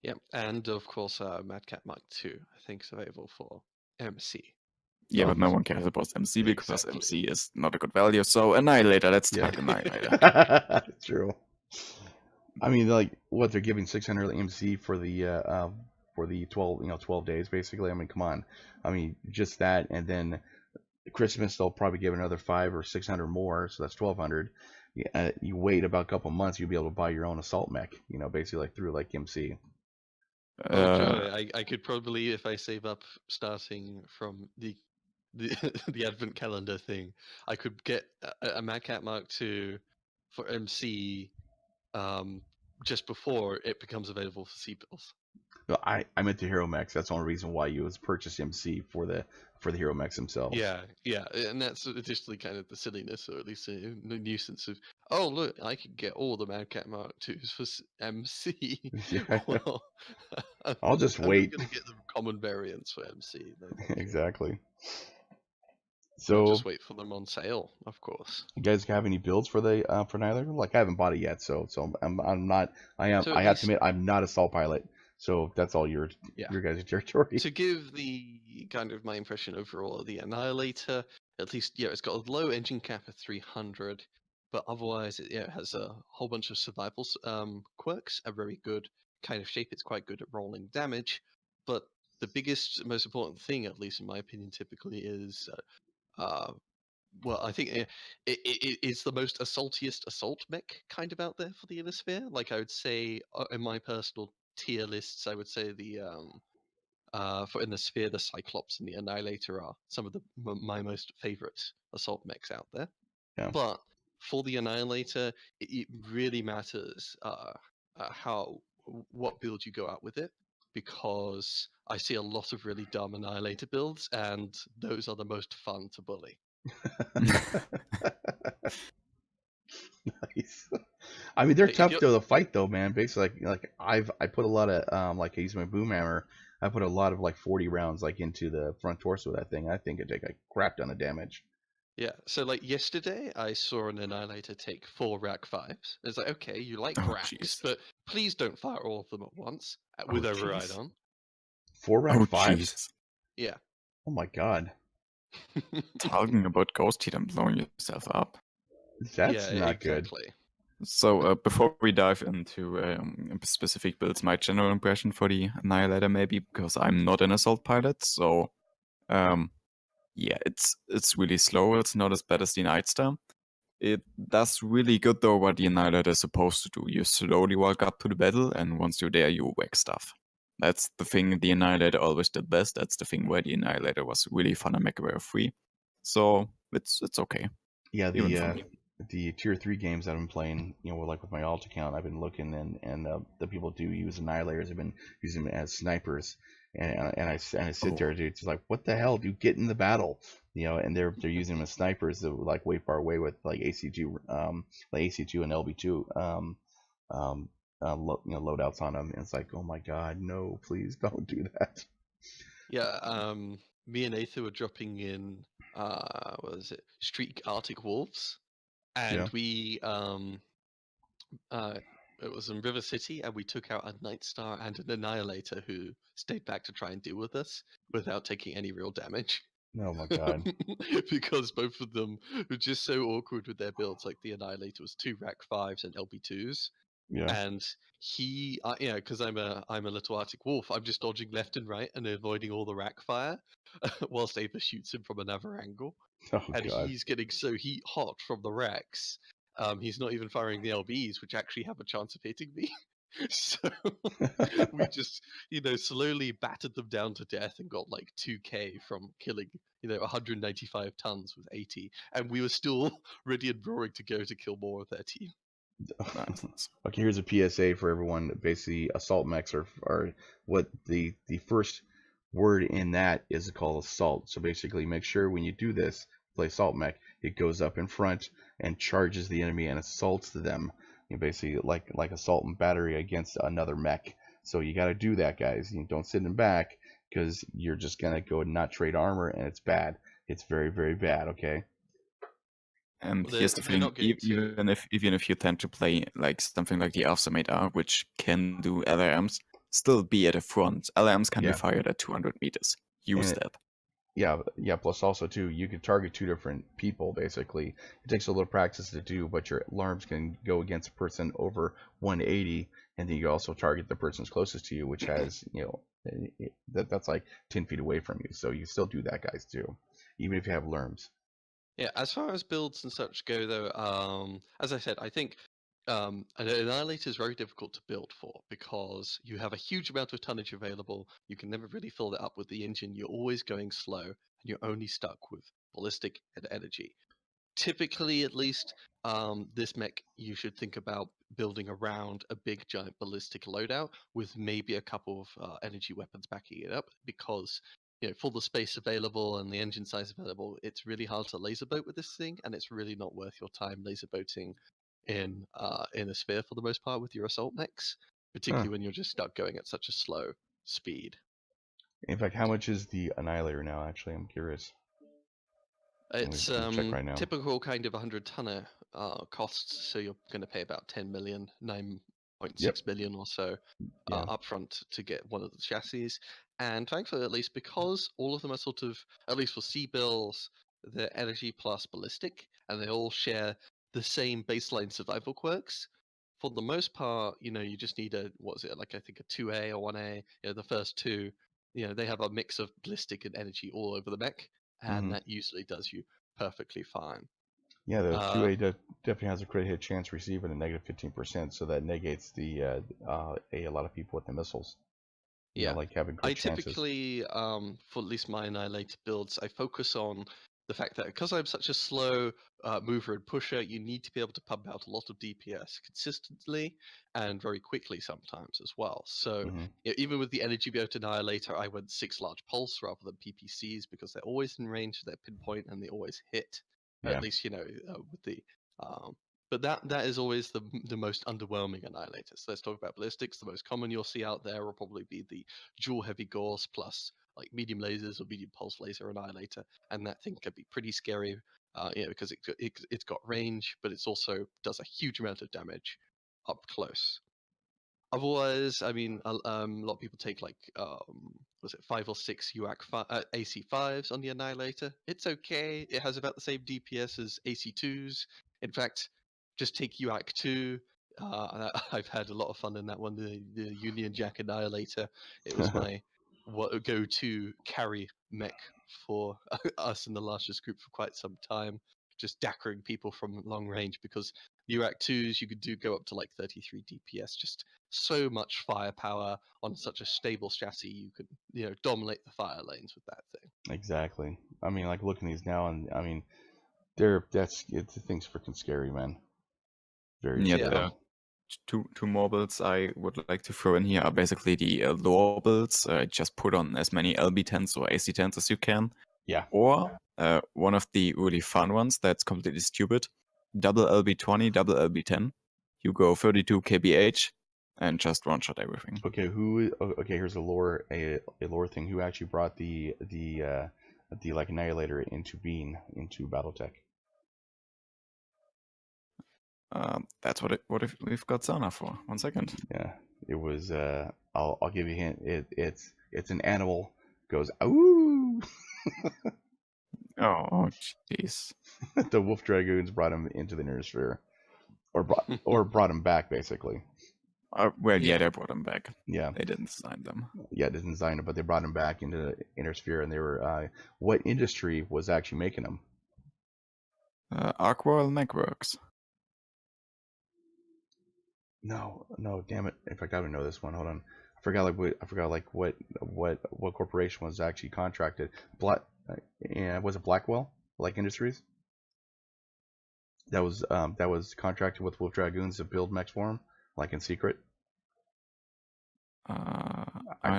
Yep, and of course, Mad Cat Mark II, I think, is available for MC. Yeah, but no one cares about MC because MC is not a good value. So Annihilator, let's talk Annihilator. True. I mean, like, what they're giving 600 MC for the 12 days basically. I mean, come on. I mean, just that, and then Christmas they'll probably give another 500 or 600 more, so that's 1200. You wait about a couple months, you'll be able to buy your own assault mech. Basically like through like MC. Oh joy! I could probably, if I save up starting from the the advent calendar thing, I could get a Mad Cat Mark II for MC just before it becomes available for C-Bills. No, I meant the Hero Mechs. That's the only reason why you was purchased MC for the Hero Mechs themselves. Yeah, and that's additionally kind of the silliness, or at least the nuisance of, oh look, I could get all the Mad Cat Mark IIs for MC. Yeah. Well, I'll just wait. I'm gonna get the common variants for MC. No, exactly. So So just wait for them on sale, of course. You guys have any builds for the for Annihilator? Like I haven't bought it yet, so I'm not. I have to admit I'm not a Assault Pilot, so that's all your guys' territory. To give the kind of my impression overall of the Annihilator, at least it's got a low engine cap of 300, but otherwise it has a whole bunch of survival quirks, a very good kind of shape. It's quite good at rolling damage, but the biggest, most important thing, at least in my opinion, typically is well, I think it's the most assaultiest assault mech kind of out there for the inner sphere. Like I would say, in my personal tier lists, I would say for in the sphere, the Cyclops and the Annihilator are some of my most favorite assault mechs out there. Yeah. But for the Annihilator, it really matters what build you go out with it, because I see a lot of really dumb Annihilator builds, and those are the most fun to bully. Nice. I mean, they're If tough you're, though to fight though, man. Basically, like I put a lot of like I use my boom hammer. I put a lot of like 40 rounds like into the front torso of that thing. I think it take a crap ton of damage. yeah, so like yesterday, I saw an Annihilator take 4 rack 5s. It's like, okay, you like Oh racks, jeez. but please don't fire all of them at once Oh with override jeez. on. 4 rack Oh 5s? jeez. Yeah. Oh my god, Talking about ghost heat and blowing yourself up. that's Yeah, not good. exactly. So before we dive into specific builds, my general impression for the Annihilator maybe, because I'm not an assault pilot, so yeah, it's really slow. It's not as bad as the Nightstar. It does really good though what the Annihilator is supposed to do. You slowly walk up to the battle, and once you're there, you whack stuff. That's the thing the Annihilator always did best. That's the thing where the Annihilator was really fun in MechWarrior 3. So it's okay, Yeah, even for me. the tier 3 games that I've been playing, you know, like with my alt account, I've been looking and the people do use annihilators. I've been using them as snipers, and I sit there, Oh, dude. It's like, what the hell, dude? Get in the battle, you know. And they're using them as snipers that like way far away with like AC2, like AC2 and LB2, you know, loadouts on them. And it's like, oh my god, no, please don't do that. Yeah, me and Atha were dropping in, what was it, Street Arctic Wolves, Yeah. and it was in River City, and we took out a Nightstar and an Annihilator who stayed back to try and deal with us without taking any real damage. Oh my god. Because both of them were just so awkward with their builds. Like the Annihilator was 2 rack 5s and LB2s, Yeah. and because I'm a little Arctic wolf, I'm just dodging left and right and avoiding all the rack fire, whilst Ava shoots him from another angle, Oh and god. he's getting so heat hot from the racks. He's not even firing the LBs, which actually have a chance of hitting me. So we just, slowly battered them down to death and got like 2k from killing, 195 tons with 80, and we were still ready and roaring to go to kill more of their team. nice. Okay, here's a PSA for everyone. Basically, assault mechs are what the first word in that is called assault. So basically, make sure when you do this, play assault mech, it goes up in front and charges the enemy and assaults them. You know, basically like assault and battery against another mech. So you got to do that, guys. You don't sit in back because you're just gonna go and not trade armor, and it's bad. It's very very bad. Okay. And Well, here's the they're thing: not going to. even if you tend to play like something like the Alpha which can do LRMs, still be at the front. LRMs can be Yeah. fired at 200 meters. Use And that. yeah. Plus, also too, you can target 2 different people. Basically, it takes a little practice to do, but your alarms can go against a person over 180, and then you also target the person's closest to you, which has, you know, that's like 10 feet away from you. So you still do that, guys, too, even if you have alarms. Yeah, as far as builds and such go, though, as I said, I think an Annihilator is very difficult to build for because you have a huge amount of tonnage available. You can never really fill that up with the engine. You're always going slow, and you're only stuck with ballistic and energy. Typically, at least, this mech you should think about building around a big giant ballistic loadout with maybe a couple of energy weapons backing it up, because for the space available and the engine size available, it's really hard to laser boat with this thing, and it's really not worth your time laser boating in a sphere for the most part with your assault mechs, Huh. particularly when you're just stuck going at such a slow speed. In fact, how much is the Annihilator now? Actually, I'm curious. It's I'm gonna check right now. typical kind of 100-tonner costs, so you're going to pay about 10 million, Yep. 9.6 million or so Yeah. upfront to get one of the chassis. And thankfully, at least, because all of them are sort of, at least for C-bills, they're energy plus ballistic, and they all share the same baseline survival quirks. For the most part, you just need like I think a 2A or 1A, the first two, they have a mix of ballistic and energy all over the mech, and Hmm. that usually does you perfectly fine. Yeah, the 2A definitely has a crit hit chance receiving a negative 15%, so that negates the a lot of people with the missiles. You know, Yeah, like having I crit chances. typically, for at least my Annihilator builds, I focus on the fact that because I'm such a slow mover and pusher, you need to be able to pump out a lot of DPS consistently and very quickly sometimes as well. So Mhm. even with the energy built Annihilator, I went 6 large pulse rather than PPCs because they're always in range, they're pinpoint, and they always hit. Yeah. At least with the. But that is always the most underwhelming Annihilator. So let's talk about ballistics. The most common you'll see out there will probably be the dual heavy Gauss plus like medium lasers or medium pulse laser Annihilator, and that thing can be pretty scary, because it's got range, but it's also does a huge amount of damage up close. Otherwise, I mean, a lot of people take like, was it 5 or 6 UAC AC5s on the Annihilator? It's okay. It has about the same DPS as AC2s. In fact, just take UAC 2. I've had a lot of fun in that one. The Union Jack Annihilator. It was my go-to carry mech for us in the largest group for quite some time. Just dackering people from long range because UAC 2s you could go up to like 33 DPS. Just so much firepower on such a stable chassis. You could dominate the fire lanes with that thing. Exactly. I mean, like looking at these now, and I mean, the thing's freaking scary, man. Very Yeah, scary. Yeah. the two more builds I would like to throw in here are basically the lore builds. Just put on as many LB10s or AC10s as you can. Yeah. Or one of the really fun ones that's completely stupid, double LB20, double LB10. You go 32 kbh and just one-shot everything. Okay, okay, here's a lore thing. Who actually brought the like Annihilator into being into BattleTech? That's what we've got Zana for. 1 second. Yeah, it was. I'll give you a hint. It's an animal. Goes ooh. Oh, jeez. The Wolf Dragoons brought him into the Inner Sphere, or brought him back basically. Well, Yeah. they brought them back. Yeah, They didn't design them. yeah, they didn't design them, but they brought him back into the Inner Sphere, and they were. What industry was actually making them? Arcroyal MechWorks. No, damn it! If I gotta know this one, hold on. I forgot what corporation was actually contracted. Was it Blackwell like Industries? That was contracted with Wolf Dragoons to build mechs for him, like in secret. I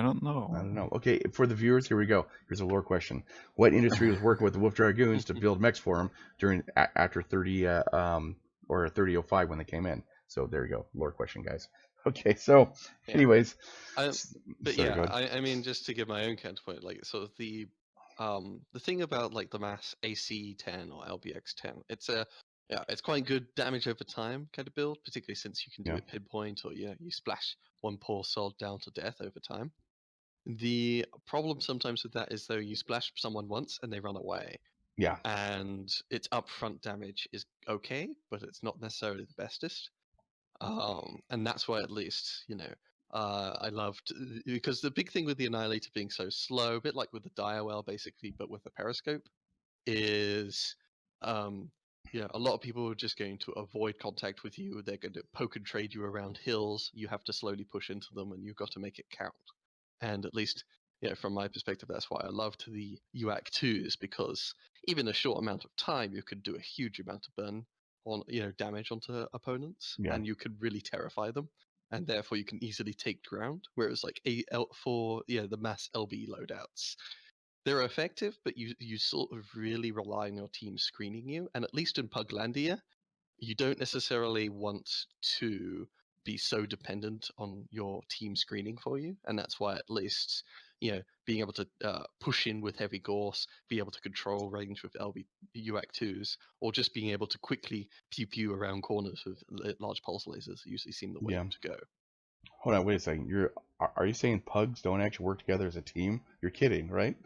don't know. I don't know. Okay, for the viewers, here we go. Here's a lore question: what industry was working with the Wolf Dragoons to build mechs for him after 3005 when they came in? So there you go, lore question, guys. Okay, so anyways, but sorry, yeah, I mean, just to give my own counterpoint, like sort of the thing about like the mass AC10 or LBX10, it's quite good damage over time kind of build, particularly since you can do it pinpoint or you splash one poor soul down to death over time. The problem sometimes with that is though you splash someone once and they run away. Yeah. And its upfront damage is okay, but it's not necessarily the bestest. And that's why at least, I loved, because the big thing with the Annihilator being so slow, a bit like with the Direwell basically, but with the periscope, is a lot of people are just going to avoid contact with you. They're going to poke and trade you around hills. You have to slowly push into them and you've got to make it count. And at least, from my perspective, that's why I loved the UAC 2s, because even a short amount of time, you could do a huge amount of burn on damage onto opponents, and you could really terrify them, and therefore you can easily take ground. Whereas like for the mass LB loadouts, they're effective, but you sort of really rely on your team screening you, and at least in Puglandia, you don't necessarily want to be so dependent on your team screening for you, and that's why at least being able to push in with heavy Gauss, be able to control range with LB UAC 2s, or just being able to quickly pew around corners with large pulse lasers usually seem the way to go. Hold on, wait a second. Are you saying pugs don't actually work together as a team? You're kidding, right?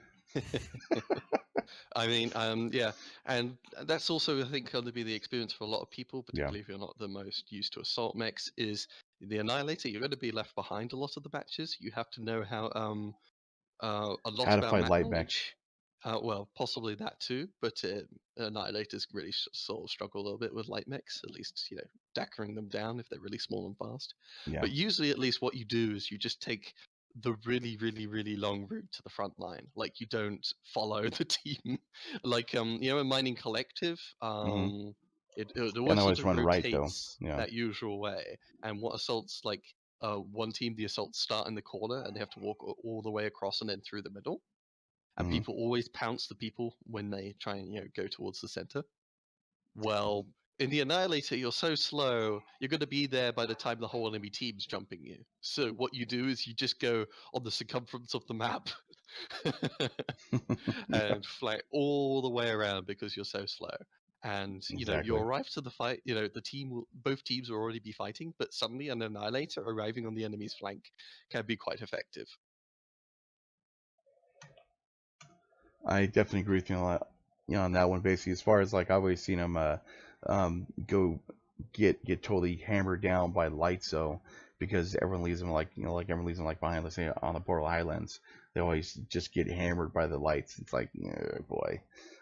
I mean, yeah, and that's also, I think, going to be the experience for a lot of people, particularly if you're not the most used to assault mechs, is the Annihilator. You're going to be left behind a lot of the batches. You have to know how a lot How to about fight map light knowledge. Well, possibly that too, but Annihilators really sort of struggle a little bit with light mechs, at least, dackering them down if they're really small and fast. Yeah. But usually, at least, what you do is you just take the really, really, really long route to the front line. Like, you don't follow the team. Like, in Mining Collective, Mm-hmm. it And always I sort always of run right though. rotates Yeah. that usual way. And what assaults, like, one team, the assaults start in the corner and they have to walk all the way across and then through the middle. And Mm-hmm. people always pounce the people when they try and go towards the center. Well, in the Annihilator, you're so slow, you're going to be there by the time the whole enemy team's jumping you. So what you do is you just go on the circumference of the map Yeah, and fly all the way around because you're so slow. And you exactly. arrive to the fight. Both teams will already be fighting, but suddenly an Annihilator arriving on the enemy's flank can be quite effective. I definitely agree with you on that one. Basically, as far as like I've always seen him go get totally hammered down by Lightso because everyone leaves him like everyone leaves him like behind. Let's say on the Boreal Highlands, they always just get hammered by the lights. It's like, oh boy,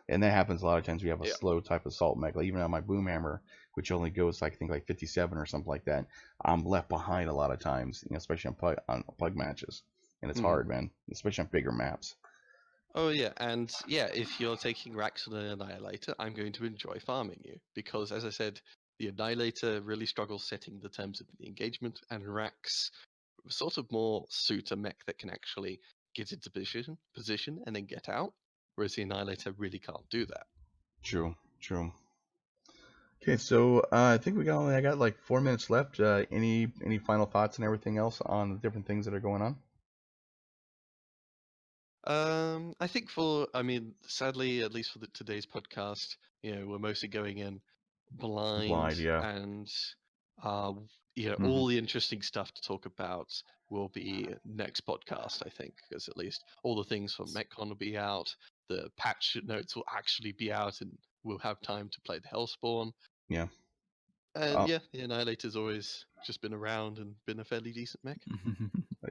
and that happens a lot of times. We have a Yeah. slow type assault mech, like even on my boom hammer, which only goes like I think like 57 or something like that. I'm left behind a lot of times, especially on pug matches, and it's hard, man, especially on bigger maps. Oh yeah, and yeah, if you're taking Rax and an Annihilator, I'm going to enjoy farming you because, as I said, the Annihilator really struggles setting the terms of the engagement, and Rax sort of more suit a mech that can actually get into position and then get out, whereas the Annihilator really can't do that. True. Okay, so I think I got like 4 minutes left. Any final thoughts and everything else on the different things that are going on? I think sadly, at least for today's podcast, we're mostly going in blind, Yeah. and Mhm. all the interesting stuff to talk about will be next podcast, I think, because at least all the things from MechCon will be out, the patch notes will actually be out, and we'll have time to play the Hellspawn. Yeah. And yeah, the Annihilator's always just been around and been a fairly decent mech.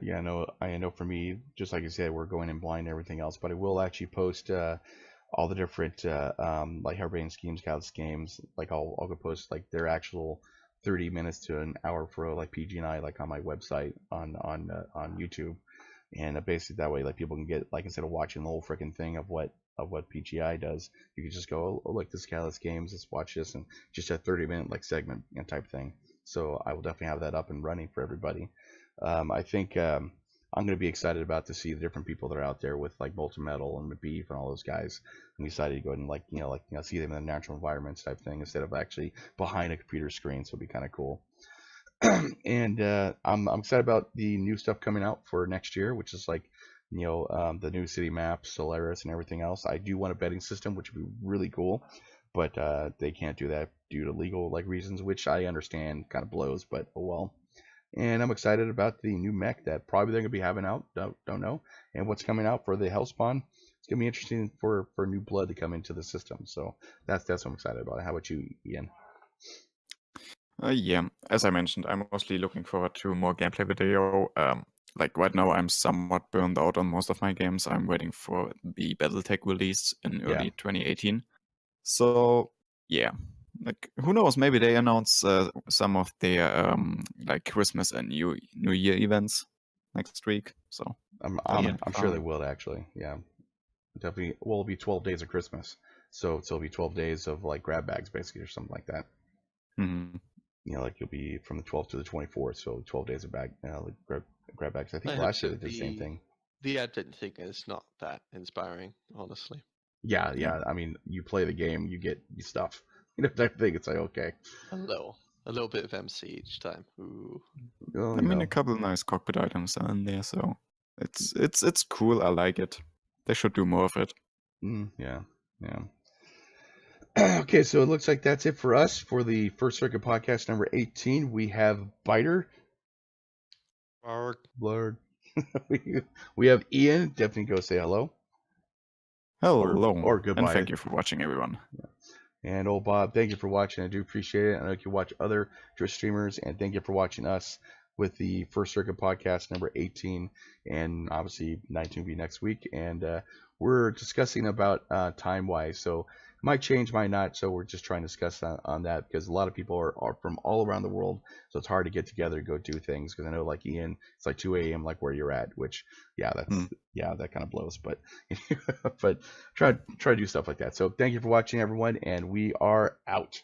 Yeah, I know for me, just like you said, we're going in blind and everything else, but I will actually post all the different like Hellbrain Schemes, Scouts games. Like I'll go post like their actual 30 minutes to an hour for like PG&I like on my website on YouTube, and basically that way like people can get like instead of watching the whole freaking thing of what PGI does, you can just go, oh look, this Scouts games, let's watch this, and just a 30-minute like segment type thing. So I will definitely have that up and running for everybody. I think I'm going to be excited about to see the different people that are out there with like Molten Metal and Beef and all those guys. And decided to go ahead and see them in the natural environments type thing instead of actually behind a computer screen. So it'll be kind of cool. And I'm excited about the new stuff coming out for next year, which is like the new city maps, Solaris, and everything else. I do want a betting system, which would be really cool, but they can't do that due to legal like reasons, which I understand kind of blows, but oh well. And I'm excited about the new mech that probably they're gonna be having out. Don't know. And what's coming out for the Hellspawn. It's gonna be interesting for new blood to come into the system. So that's what I'm excited about. How about you, Ian? Yeah, as I mentioned, I'm mostly looking forward to more gameplay video. Like right now, I'm somewhat burned out on most of my games. I'm waiting for the BattleTech release in early 2018. So yeah, like who knows? Maybe they announce some of their like Christmas and New Year events next week. So I'm sure they will actually. Yeah, definitely. Well, it'll be 12 days of Christmas, so it'll be 12 days of like grab bags basically or something like that. Mhm. Like you'll be from the 12th to the 24th, so 12 days of bag like grab bags. I think I last hope year they did the same thing. The Advent thing is not that inspiring, honestly. Yeah. I mean, you play the game, you get stuff. Type thing. It's like okay. A little bit of MC each time. Ooh. Well, I mean, a couple nice cockpit items are in there, so it's cool. I like it. They should do more of it. Yeah. Okay, so it looks like that's it for us for the First Circuit podcast number 18. We have Biter, Blurred. we have Ian. Definitely go say hello. Hello, or goodbye. And thank you for watching, everyone. And old Bob, thank you for watching. I do appreciate it. I know you can watch other Twitch streamers, and thank you for watching us. with the First Circuit podcast number 18, and obviously 19 will be next week. And we're discussing about time-wise, so it might change, might not. So we're just trying to discuss on that, because a lot of people are from all around the world, so it's hard to get together and go do things. Because I know, like Ian, it's like 2 a.m. like where you're at, which that kind of blows. But but try to do stuff like that. So thank you for watching, everyone, and we are out.